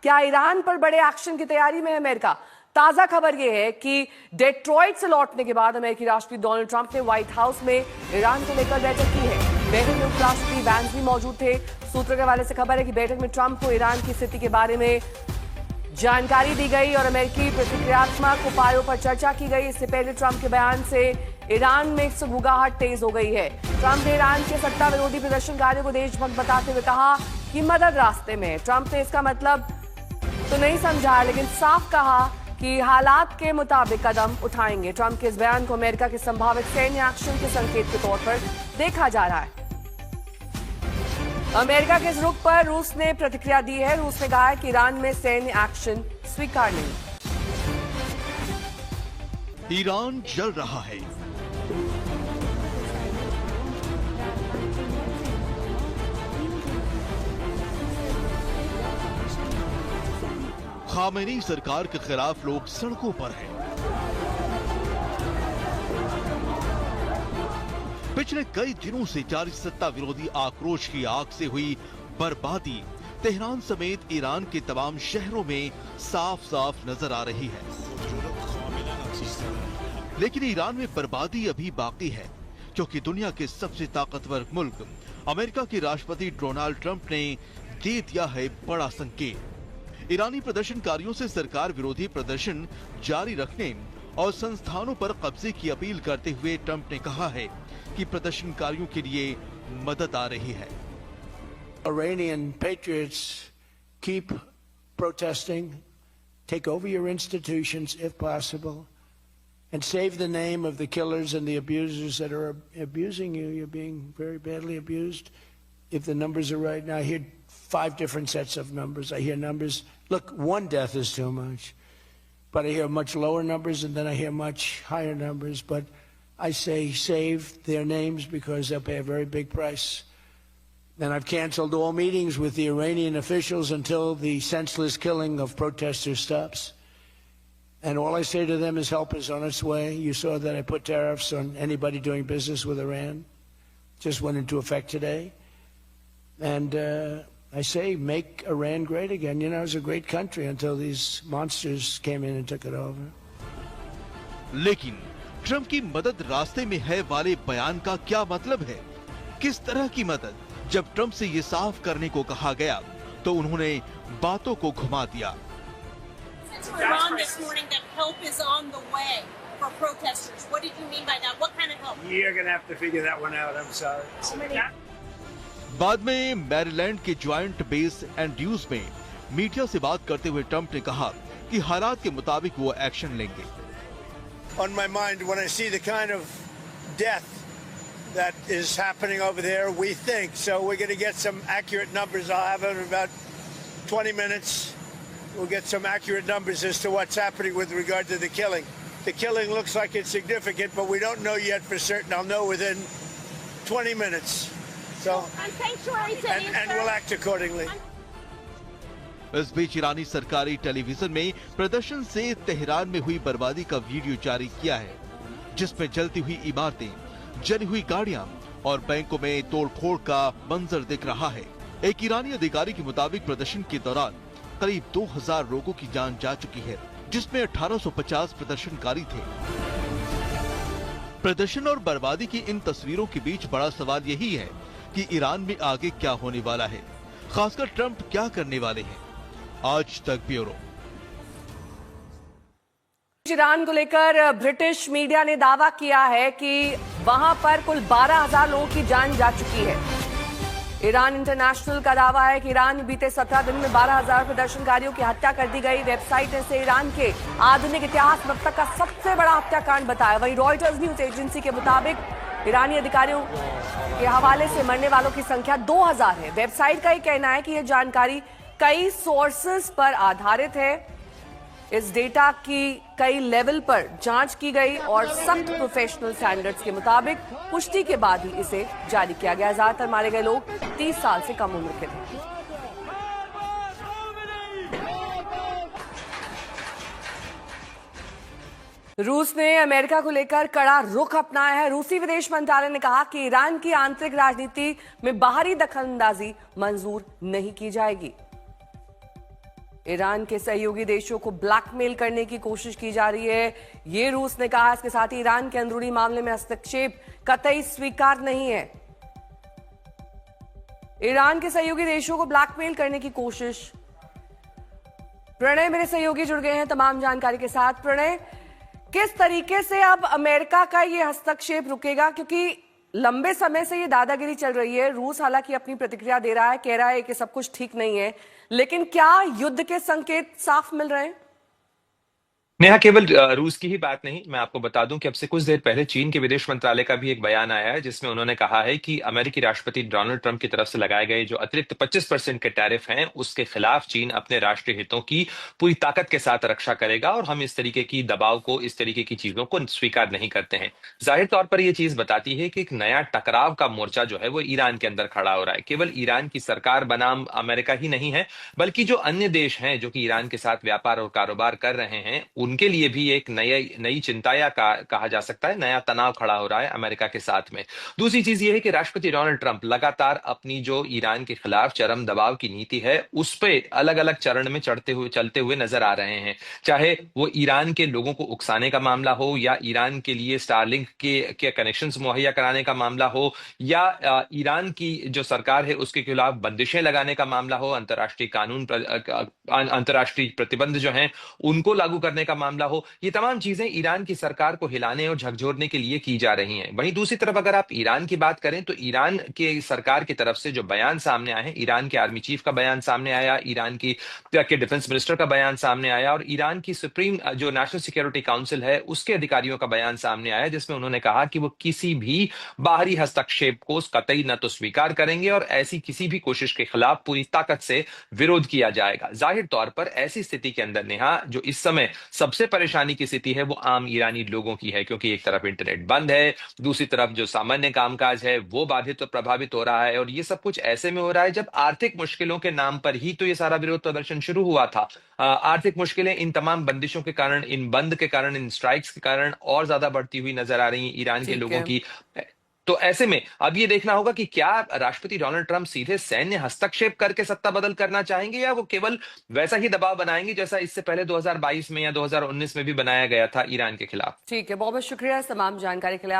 क्या ईरान पर बड़े एक्शन की तैयारी में है अमेरिका? ताजा खबर यह है कि डेट्रॉइट से लौटने के बाद अमेरिकी राष्ट्रपति डोनाल्ड ट्रंप ने व्हाइट हाउस में ईरान को लेकर बैठक की है। बैठक में उपराष्ट्रपति वैंस भी मौजूद थे। सूत्रों के हवाले से खबर है कि बैठक में ट्रंप को ईरान की स्थिति के बारे में जानकारी दी गई और अमेरिकी प्रतिक्रियात्मक उपायों पर चर्चा की गई। इससे पहले ट्रंप के बयान से ईरान में सुगबुगाहट तेज हो गई है। ट्रंप ने ईरान के सत्ता विरोधी प्रदर्शनकारियों को देशभक्त बताते हुए कहा कि मदद रास्ते में। ट्रंप ने इसका मतलब तो नहीं समझा, लेकिन साफ कहा कि हालात के मुताबिक कदम उठाएंगे। ट्रंप के इस बयान को अमेरिका के संभावित सैन्य एक्शन के संकेत के तौर पर देखा जा रहा है। अमेरिका के इस रुख पर रूस ने प्रतिक्रिया दी है। रूस ने कहा है कि ईरान में सैन्य एक्शन स्वीकार नहीं। ईरान जल रहा है। खामेनी सरकार के खिलाफ लोग सड़कों पर हैं। पिछले कई दिनों से जारी सत्ता विरोधी आक्रोश की आग से हुई बर्बादी तेहरान समेत ईरान के तमाम शहरों में साफ साफ नजर आ रही है। लेकिन ईरान में बर्बादी अभी बाकी है, क्योंकि दुनिया के सबसे ताकतवर मुल्क अमेरिका के राष्ट्रपति डोनाल्ड ट्रंप ने दे दिया है बड़ा संकेत। ईरानी प्रदर्शनकारियों से सरकार विरोधी प्रदर्शन जारी रखने और संस्थानों पर कब्जे की अपील करते हुए ट्रंप ने कहा है कि प्रदर्शनकारियों के लिए मदद आ रही है। Iranian patriots keep protesting, take over your institutions if possible, and save the name of the killers and the abusers that are abusing you. You're being very badly abused. If the numbers are right now, I hear 5 different sets of numbers. I hear numbers. Look, 1 death is too much, but I hear much lower numbers, and then I hear much higher numbers. But I say save their names because they'll pay a very big price. And I've canceled all meetings with the Iranian officials until the senseless killing of protesters stops. And all I say to them is help is on its way. You saw that I put tariffs on anybody doing business with Iran. Just went into effect today. And I say make Iran great again. You know, it was a great country until these monsters came in and took it over. लेकिन Trump की मदद रास्ते में है वाले बयान का क्या मतलब है? किस तरह की मदद? जब ट्रंप से ये साफ करने को कहा गया तो उन्होंने बातों को घुमा दिया। Iran this morning that help is on the way for protesters. What did you mean by that? What kind of help? You're going to have to figure that one out. I'm sorry. बाद में Maryland के joint base Andrews में media से बात करते हुए Trump ने कहा कि हालात के मुताबिक वो एक्शन लेंगे। On my mind, when I see the kind of death that is happening over there, we think. So we're going to get some accurate numbers. I'll have it in about 20 minutes. We'll get some accurate numbers as to what's happening with regard to the killing. The killing looks like it's significant, but we don't know yet for certain. I'll know within 20 minutes. So, and we'll act accordingly. इस बीच ईरानी सरकारी television में प्रदर्शन से Tehran में हुई बर्बादी का video जारी किया है, जिसमें जलती हुई इमारतें, जली हुई गाड़ियां और बैंकों में तोड़फोड़ का मंजर दिख रहा है। एक ईरानी अधिकारी के मुताबिक प्रदर्शन के दौरान करीब 2000 लोगों की जान जा चुकी है, जिसमें 1850 प्रदर्शनकारी थे। प्रदर्शन और बर्बादी की इन तस्वीरों के बीच बड़ा सवाल यही है कि ईरान में आगे क्या होने वाला है, खासकर ट्रंप क्या करने वाले हैं। आज तक ब्यूरो। ईरान को लेकर ब्रिटिश मीडिया ने दावा किया है कि वहां पर कुल 12,000 लोगों की जान जा चुकी है। ईरान इंटरनेशनल का दावा है कि ईरान में बीते 17 दिन में 12,000 प्रदर्शनकारियों की हत्या कर दी गई। वेबसाइट ने इसे ईरान के आधुनिक इतिहास में अब तक का सबसे बड़ा हत्याकांड बताया। वहीं रॉयटर्स न्यूज एजेंसी के मुताबिक ईरानी अधिकारियों के हवाले से मरने वालों की संख्या 2000 है। वेबसाइट का यह कहना है कि यह जानकारी कई सोर्सेस पर आधारित है। इस डेटा की कई लेवल पर जांच की गई और सख्त प्रोफेशनल स्टैंडर्ड्स के मुताबिक पुष्टि के बाद ही इसे जारी किया गया। ज्यादातर मारे गए लोग 30 साल से कम उम्र के थे। रूस ने अमेरिका को लेकर कड़ा रुख अपनाया है। रूसी विदेश मंत्रालय ने कहा कि ईरान की आंतरिक राजनीति में बाहरी दखलंदाजी मंजूर नहीं की जाएगी। ईरान के सहयोगी देशों को ब्लैकमेल करने की कोशिश की जा रही है, ये रूस ने कहा। इसके साथ ही ईरान के अंदरूनी मामले में हस्तक्षेप कतई स्वीकार नहीं है। ईरान के सहयोगी देशों को ब्लैकमेल करने की कोशिश। प्रणय मेरे सहयोगी जुड़ गए हैं तमाम जानकारी के साथ। प्रणय, किस तरीके से अब अमेरिका का ये हस्तक्षेप रुकेगा, क्योंकि लंबे समय से ये दादागिरी चल रही है। रूस हालांकि अपनी प्रतिक्रिया दे रहा है, कह रहा है कि सब कुछ ठीक नहीं है, लेकिन क्या युद्ध के संकेत साफ मिल रहे हैं? नेहा, केवल रूस की ही बात नहीं, मैं आपको बता दूं कि अब से कुछ देर पहले चीन के विदेश मंत्रालय का भी एक बयान आया है, जिसमें उन्होंने कहा है कि अमेरिकी राष्ट्रपति डोनाल्ड ट्रंप की तरफ से लगाए गए जो अतिरिक्त 25% के टैरिफ हैं, उसके खिलाफ चीन अपने राष्ट्रीय हितों की पूरी ताकत के साथ रक्षा करेगा और हम इस तरीके की दबाव को, इस तरीके की चीजों को स्वीकार नहीं करते हैं। जाहिर तौर पर यह चीज बताती है कि एक नया टकराव का मोर्चा जो है वो ईरान के अंदर खड़ा हो रहा है। केवल ईरान की सरकार बनाम अमेरिका ही नहीं है, बल्कि जो अन्य देश हैं जो कि ईरान के साथ व्यापार और कारोबार कर रहे हैं, उनके लिए भी एक नई चिंता या कहा जा सकता है नया तनाव खड़ा हो रहा है अमेरिका के साथ में। दूसरी चीज यह है कि राष्ट्रपति डोनाल्ड ट्रंप लगातार अपनी जो ईरान के खिलाफ चरम दबाव की नीति है, उस पे अलग अलग चरण में चलते हुए नजर आ रहे हैं। चाहे वो ईरान के लोगों को उकसाने का मामला हो, या ईरान के लिए स्टारलिंक के कनेक्शंस मुहैया कराने का मामला हो, या ईरान की जो सरकार है उसके खिलाफ बंदिशें लगाने का मामला हो, अंतर्राष्ट्रीय प्रतिबंध जो हैं उनको लागू करने का मामला हो, ये तमाम चीजें ईरान की सरकार को हिलाने और झकझोरने के लिए की जा रही हैं। वहीं दूसरी तरफ अगर आप ईरान की बात करें तो ईरान के सरकार की तरफ से जो बयान सामने आए हैं, ईरान के आर्मी चीफ का बयान सामने आया, ईरान के डिफेंस मिनिस्टर का बयान सामने आया और ईरान की सुप्रीम जो नेशनल सिक्योरिटी काउंसिल है उसके अधिकारियों का बयान सामने आया, जिसमें उन्होंने कहा कि वो किसी भी बाहरी हस्तक्षेप को कतई न तो स्वीकार करेंगे और ऐसी किसी भी कोशिश के खिलाफ पूरी ताकत से विरोध किया जाएगा। जाहिर तौर पर ऐसी स्थिति के अंदर नेहा, जो इस समय सबसे परेशानी की स्थिति है वो आम ईरानी लोगों की है, क्योंकि एक तरफ इंटरनेट बंद है, दूसरी तरफ जो सामान्य कामकाज है वो बाधित और प्रभावित हो रहा है। और ये सब कुछ ऐसे में हो रहा है जब आर्थिक मुश्किलों के नाम पर ही तो ये सारा विरोध प्रदर्शन शुरू हुआ था। आर्थिक मुश्किलें इन तमाम बंदिशों के कारण, इन बंद के कारण, इन स्ट्राइक्स के कारण और ज्यादा बढ़ती हुई नजर आ रही है ईरान के लोगों की। तो ऐसे में अब ये देखना होगा कि क्या राष्ट्रपति डोनाल्ड ट्रंप सीधे सैन्य हस्तक्षेप करके सत्ता बदल करना चाहेंगे, या वो केवल वैसा ही दबाव बनाएंगे जैसा इससे पहले 2022 में या 2019 में भी बनाया गया था ईरान के खिलाफ। ठीक है, बहुत बहुत शुक्रिया इस तमाम जानकारी के लिए।